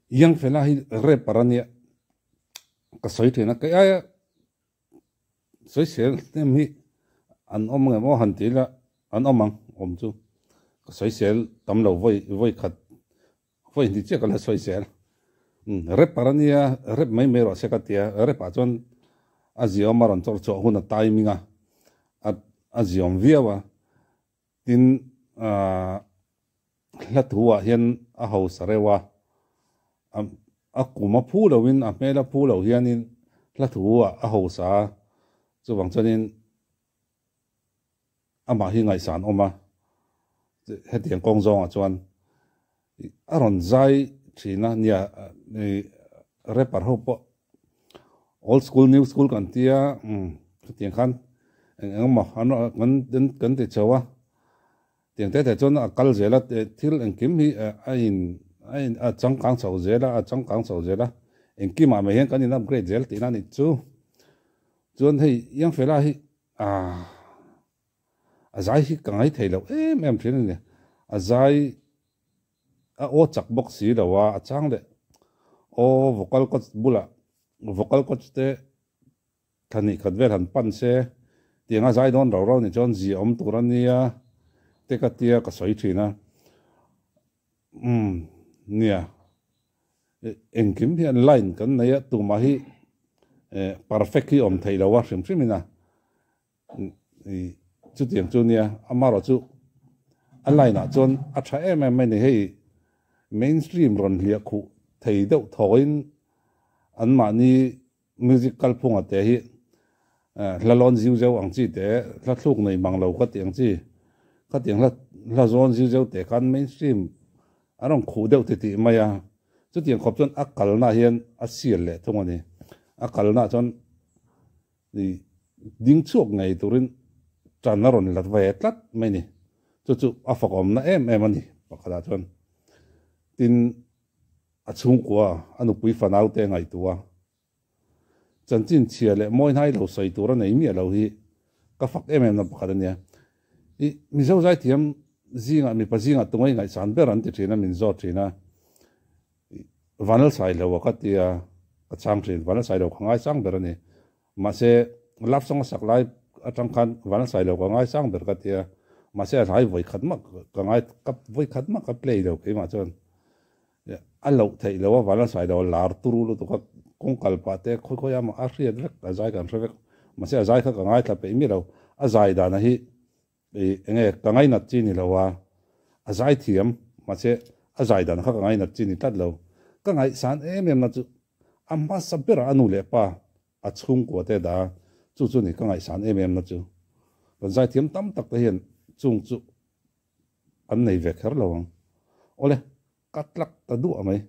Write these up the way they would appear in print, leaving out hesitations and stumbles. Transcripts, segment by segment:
yang fela hi re parania ka soi thina ka ya soi sel te mi an om nge mo han ti la an omang om chu ka soi sel tam lo voi khat voi ni che ka la soi sel re parania re mai me ro se ka tia re pa chon aziom maron chor cho huna timinga aziom viawa tin la thuwa hian a ho sarewa a kuma phu lo win a mela phu lo hianin la thuwa a ho sa chu wang chonin ama hi ngai san oma he tiang kong zong a chuan a ron zai thina nia repar ho po old school new school kan tia tiang khan engma ano kan te chawa tiang te chon a kal zela thil en kim hi a chang kang chau zela en kim ma me hian kan in upgrade zel tina ni chu chuan hei yang fela hi a zai hi kangai theilo em thin ni a zai a o chak box si lawa a chang le o vocal coach bula vocal coach te thani khatvel han pan se tianga zai don ro ni chon ji om turania te ka tia ka soi thina nia engkim hian line kan naya tu ma hi perfect hi om thei lawa hrim hrimina chu tiang chu nia amaro chu a line a chon a tha em ni hei mainstream ron hlia khu thei deuh thoin an ma ni musical phunga te hi hlalon ziu zeu ang chi te hla thluk nei manglo ka tiang chi ka tiang hla zon ziu zeu te kan mainstream arong khu deuh ti maya chu tiang khop chon akal na hian a sial le thungani akal na chon ni ding chuak ngai turin tran ron lat ve tlat mai ni chu a fakom na em ani pakhala chon tin a chung kwa anu pui fanau te ngai tuwa chan chin chia le moi nai lo soi tur nei mi lo hi ka fak em na pakhala nia i mi zo zai thiam zinga mi pa zinga tungai ngai san beran ti thina min zo thina vanal sai lo ka tia a chang thin vanal sai lo khangai sang berani ma se lap song sak lai atang khan vanal sai lo khangai sang ber ka tia ma se hai voi khatma khangai kap voi khatma ka play lo ke ma chon a lo thei lo vanal sai lo lar turu lo to ka kong kalpa te khoi ama a riat vek a zai kan revek ma se a zai kha khangai tha pe mi lo a zai da na hi enge kangai nat chi ni lawa a zai thiam ma se a zai dan kha kangai nat chi ni tat lo kangai san em na chu amma sabera anu le pa a chung ko te da chu ni kangai san em na chu kan zai thiam tam tak te hian chung chu an nei ve kher lo ole katlak ta du amai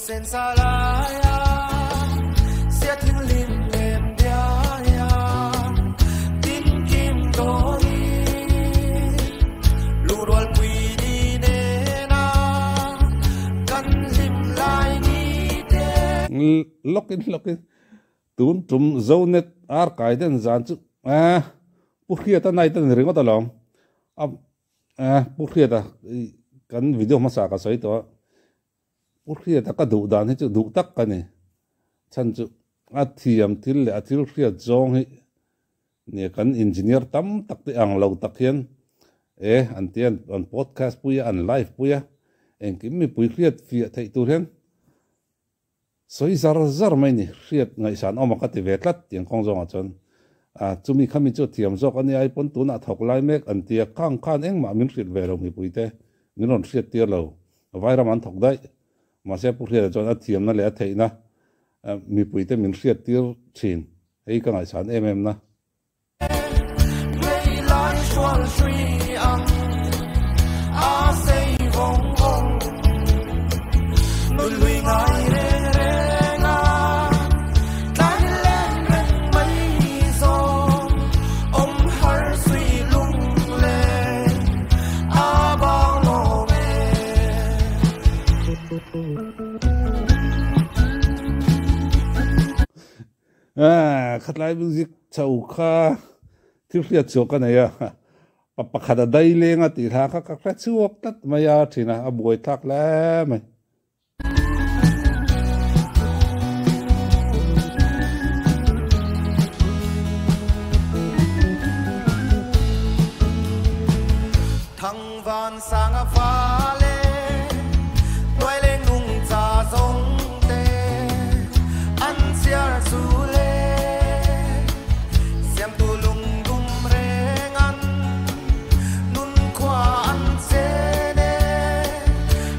sen salaya sia thing lim lem dia ya tin kim do ni lu rol pui ni ne na kan lim lai ni te lokin tun tum zonet ar kai den zan chu pu khia ta nai tan ringa ta lom pu khia ta kan video ma sa ka soi to urkhia ta ka du dan hi chu du tak ka ni chan chu a thiam thil le a thil khria zong hi ne kan engineer tam tak te ang lo tak hian an tian on podcast puya an live puya en kim mi pui khriat fi thei tur hian soi zar mai ni khriat ngai san oma ka ti ve tlat tiang khong zong a chon chumi khami chu thiam zok ani ai pon tu na thok lai mek an tia khang khan eng ma min khrit ve ro mi pui te min ron khriat tir lo vai ram an thok dai mà sẽ bút hiện cho nó thiềm nó lẽ thấy na mi bùi tên mình siết tiêu chín ấy cái ngày sáng em na未来说了水啊，啊谁风。khát lại music chầu kha thiếu liệt chỗ cái này à bà khát ở đây lên à thì thà các phát chuộc tất mày à thì là buổi thắc lẽ mày thăng van sang pha lê đôi lên nung trà giống tê ăn xia su lê xem tu lung đum rê ngăn nun khoa ăn xê nê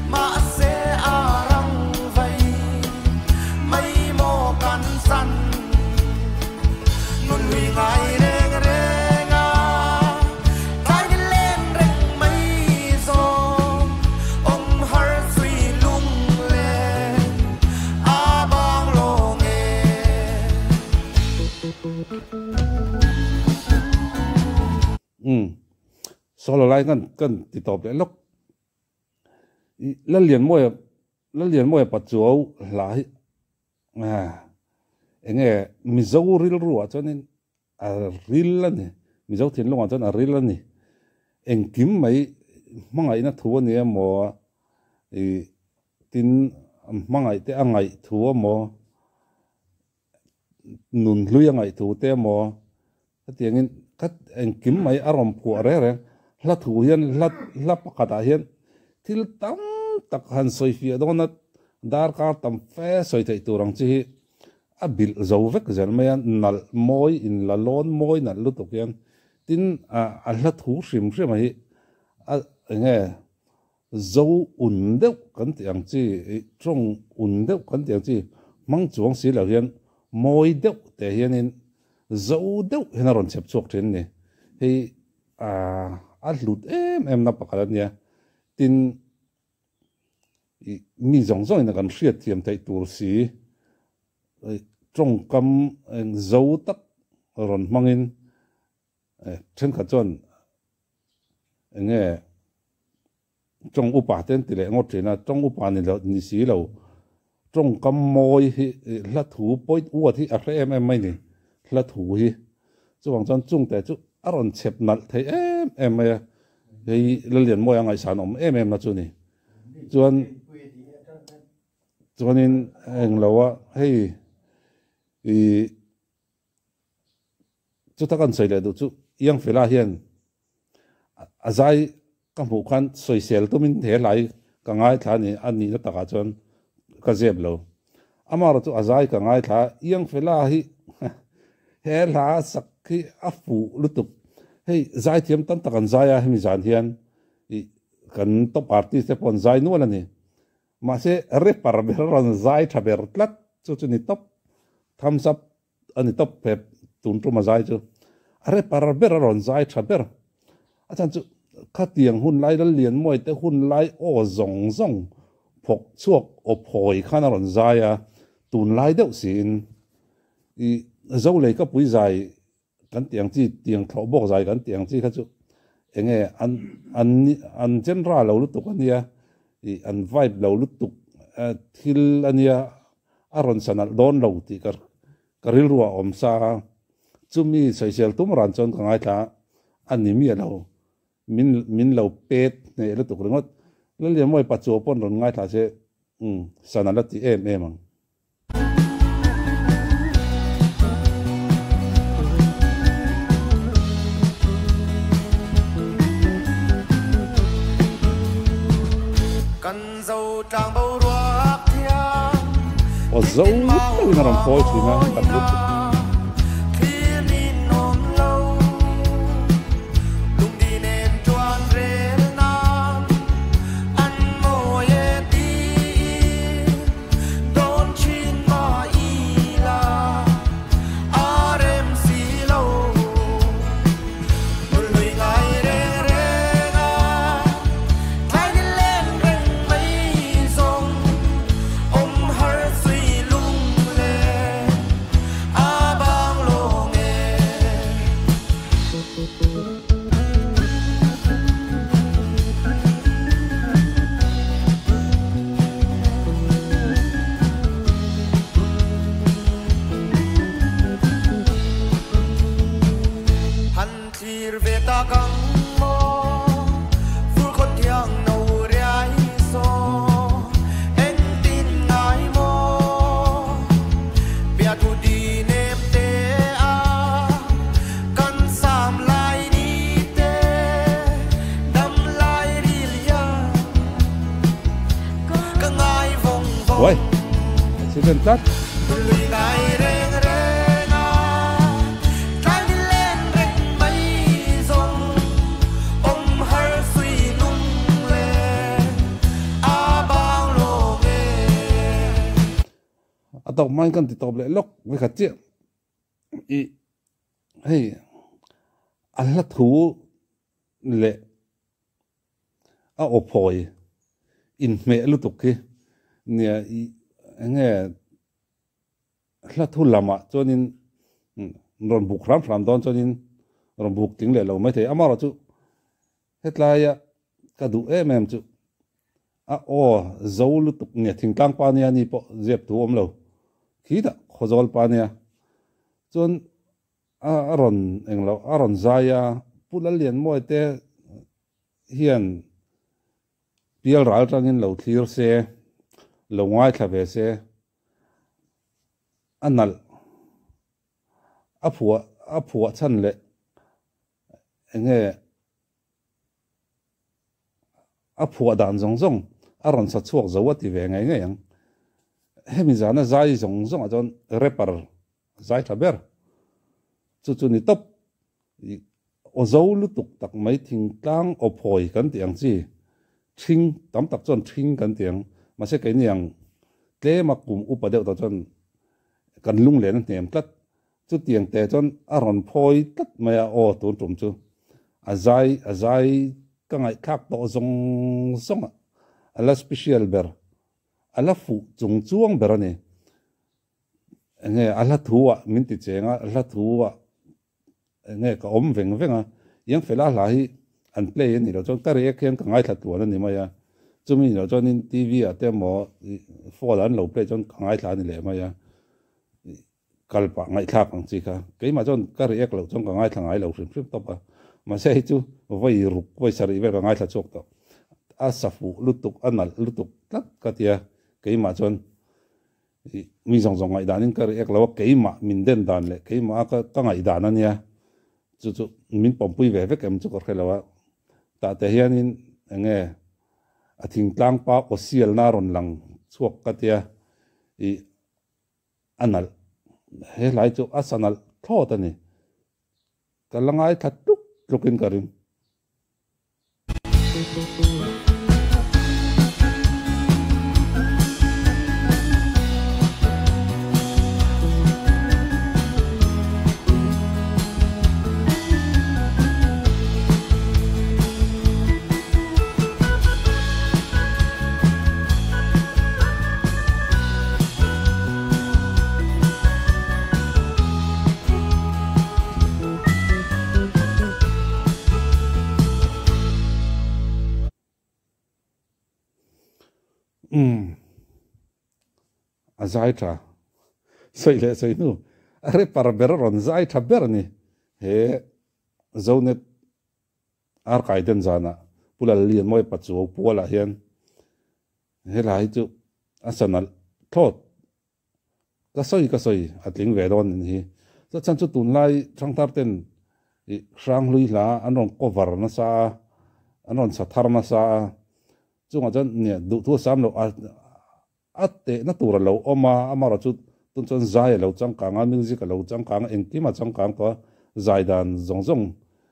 mà xê à răng vây mây mò căn săn nun huy ngài rê solo lại gần thì tập lại lúc lần liền mua bắt chuột lại anh nghe mình giấu ril ruột cho nên ril là nè mình giấu tiền luôn cho nên ril là nè anh kiếm mấy mang ngày nó thua nè mà tin mang ngày thế anh ngày thua mà nôn lui ngày thua thế mà cái tiếng cắt anh kiếm mấy arom của rồi lát thù hiền lát bắt cả hiền til tam tak han soi phía đó nát dar cả tam phê soi thấy tu răng chi bil dấu vết cái mày nal môi in la lon môi nal lút tục hiền tin lát thù sim mày nghe dấu undeu kan tiếng chi trong undeu kan tiếng chi mang chuang xí là hiền môi đeu để hiền in dấu đeu hiền là chụp chuột trên này thì lụt em nắp bạc cái này tin mi giống giống là cái siết tiệm thấy tour xí trong cam dấu tắc rồi mang in trên cả chân nghe trong upa tên tỷ lệ ngót trên là trong upa này là như xí lâu trong cam môi là thủ bôi uất thì em mấy này là thủ hi cho bằng chân trungแต่chú aron chep nal thấy em thì liền mua ngày sản em là chỗ này cho nên anh lâu hay chú ta cần xây lại được chú yang phải là hiện azai các bộ khăn xây sel tôi mình thế lại cả ngày thà này anh nhìn nó tất cả cái dẹp lâu ama rồi chú azai cả ngày thà yang phải là hi he là sắc khi áp phụ lúc tục hey zai thiam tan takan zaya hemi zan hian kan top artist te pon zai nu la ni ma se repar ber ron zai thaber tlat chu ni top thumbs up ani top pe tun tru ma zai chu repar ber ron zai thaber achan chu khatiang hun lai dal lian moi te hun lai o zong zong phok chuak o phoi khana ron zaya tun lai deuh sin zo le ka pui zai kan tiang chi tiang thau bok zai kan tiang chi kha chu enge an general lo lutuk ania an vibe lo lutuk thil ania aron sanal don lo ti karil ruwa om sa chumi social tum ran chon ka ngai tha ani mi lo min lo pet ne lutuk ringot lo le moi pa chu pon ron ngai tha se sanal ti em ang dấu nó làm phôi thì nó đặt lúc ôi xin lên tắt lùi lại reng reng trái đi lên reng bay rong hơi suy lung lên bao lô nghe tao mai cần thì tao lại lóc với khát chiếc ý hey anh là thú lệ opoi in mẹ lúc tục kia nè nghe là thu làm à cho nên rồi buộc làm đón cho nên rồi buộc tiếng lệ lâu mấy thế ama rồi chú hết lại à cả đủ em chú dấu lúc tục nè thỉnh tăng pa nè ni po dẹp thu lâu khi đó khó dấu pa nè cho nên rồi anh lâu rồi zaya pula liền mỗi thế hiện bial ral trangin lo thlir se lo ngai thave se anal apua chan le enge apua dan zong zong aron sa chuak zo ati ve ngai ngai yang hemi zana zai zong zong ajon repar zai thaber chu ni top o zo lu tuk tak mai thing tlang o phoi kan tiang chi thing tam tak chon thing kan tiang ma se kai niang tle ma kum upadeu ta chon kan lung len nem tlat chu tiang te chon aron phoi tat maya o tu tum chu azai ka ngai khak to zong zong ala special ber ala fu chung chuang ber ani nge ala thuwa min ti chenga ala thuwa nge ka om veng venga yang fela la hi an play ni lo chon kari ekhen ka ngai thlat tu na ni maya chumi lo chon in tv ate mo for an lo play chon ka ngai thla ni le maya kalpa ngai thla pang chi kha ke ma chon kari ek lo chon ka ngai thla ngai lo hrim hrim to pa ma sei chu voi ruk voi sari ver ka ngai thla chok to asafu lutuk anal lutuk tlak ka tia ke ma chon mi zong zong ngai danin kari ek lo ke ma min den dan le ke ma ka ngai dan ania chu min pompui ve ve kem chu ko khelawa ta te hianin nge a thing tlang pa osial na ron lang chuak ka tia I anal he lai chu asanal thot ani kalangai thatuk lukin karin azai tra sei le sei nu are par beron zai tha berni he zonet ar kaiden zana pulal lian moi pachu pula hian he lai chu asanal thot ka soi atling ve don hi cha chan chu tun lai thang tar ten I sang lui la anon cover na sa anon sa thar na sa chunga chan ne du thu sam lo ate na tura lo oma amara chu tun chon zai lo changkang a music lo changkang engkima changkang ko zaidan zongzong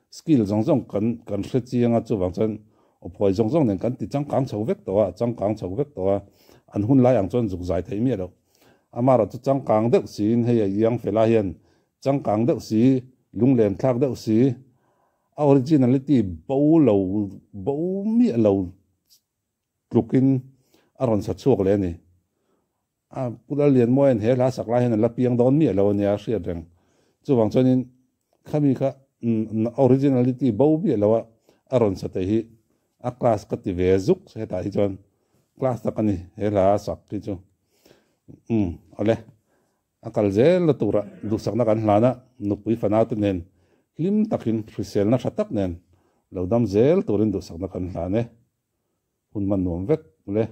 skill zongzong kan hrechianga chu wang chen opoi zongzong nen kan ti changkang chhovek to a changkang chhovek to a an hun lai ang chon zuk zai thei mi lo amara chu changkang deuh sin he yang fela hian changkang deuh si lunglen thak deuh si originality bo mi lo lukin aron sa chuak le ni pula lian moen he la sak la hen la piang don mi lo nia hria reng chu wang chonin khami kha originality bo bi lo aron sa te hi a class ka ti ve zuk he ta hi chon class ta kani he la sak ki chu ale akal zel la tura du sak na kan hlana nupui fana tu nen lim takin hrisel na thatak nen lo dam zel turin du sak na kan hlane hun man nuam vek le